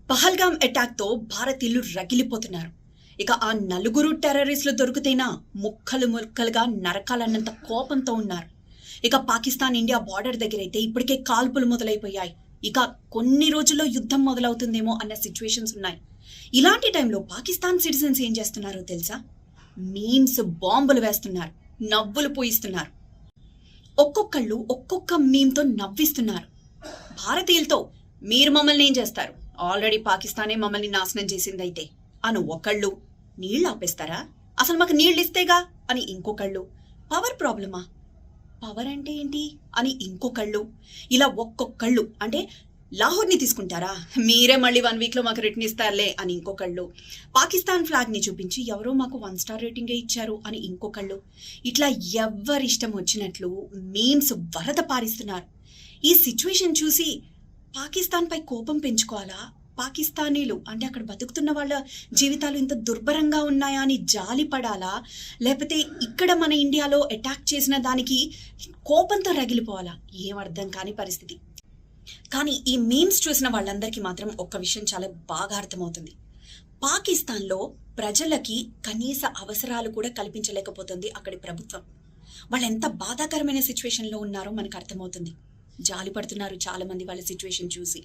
Pahalgam attack తో భారతీయులు రగిలిపోతున్నారు. ఇక ఆ నలుగురు టెర్రరిస్టులు దొరికితేనా ముక్కలు ముక్కలుగా నరకాలన్నంత కోపంతో ఉన్నారు. ఇక పాకిస్తాన్ ఇండియా బార్డర్ దగ్గరైతే ఇప్పటికే కాల్పులు మొదలైపోయాయి. ఇక కొన్ని రోజుల్లో యుద్ధం మొదలవుతుందేమో అన్న సిచ్యువేషన్స్ ఉన్నాయి. ఇలాంటి టైంలో పాకిస్తాన్ సిటిజన్స్ ఏం చేస్తున్నారో తెలుసా? మీమ్స్ బాంబులు వేస్తున్నారు, నవ్వులు పూయిస్తున్నారు. ఒక్కొక్కళ్ళు ఒక్కొక్క మీమ్తో నవ్విస్తున్నారు. భారతీయులతో మీరు మమ్మల్ని ఏం చేస్తారు, ఆల్రెడీ పాకిస్తానే మమ్మల్ని నాశనం చేసిందైతే అను ఒకళ్ళు, నీళ్ళు ఆపేస్తారా, అసలు మాకు నీళ్ళు ఇస్తేగా అని ఇంకొకళ్ళు, పవర్ ప్రాబ్లమా, పవర్ అంటే ఏంటి అని ఇంకొకళ్ళు, ఇలా ఒక్కొక్కళ్ళు అంటే లాహోర్ని తీసుకుంటారా, మీరే మళ్ళీ 1 వీక్లో మాకు రిటర్న్ ఇస్తారులే అని ఇంకొకళ్ళు, పాకిస్తాన్ ఫ్లాగ్ని చూపించి ఎవరో మాకు 1 స్టార్ రేటింగే ఇచ్చారు అని ఇంకొకళ్ళు, ఇట్లా ఎవరిష్టం వచ్చినట్లు మీమ్స్ వరద పారిస్తున్నారు. ఈ సిచ్యువేషన్ చూసి పాకిస్తాన్పై కోపం పెంచుకోవాలా, పాకిస్తానీలు అంటే అక్కడ బతుకుతున్న వాళ్ళ జీవితాలు ఇంత దుర్భరంగా ఉన్నాయా అని జాలి పడాలా, లేకపోతే ఇక్కడ మన ఇండియాలో అటాక్ చేసిన దానికి కోపంతో రగిలిపోవాలా, ఏం అర్థం కాని పరిస్థితి. కానీ ఈ మీమ్స్ చూసిన వాళ్ళందరికీ మాత్రం ఒక్క విషయం చాలా బాగా అర్థమవుతుంది. పాకిస్తాన్లో ప్రజలకి కనీస అవసరాలు కూడా కల్పించలేకపోతుంది అక్కడి ప్రభుత్వం. వాళ్ళు ఎంత బాధాకరమైన సిచ్యువేషన్లో ఉన్నారో మనకు అర్థమవుతుంది. జాలి పడుతున్నారు చాలా మంది వాళ్ళ సిచ్యువేషన్ చూసి.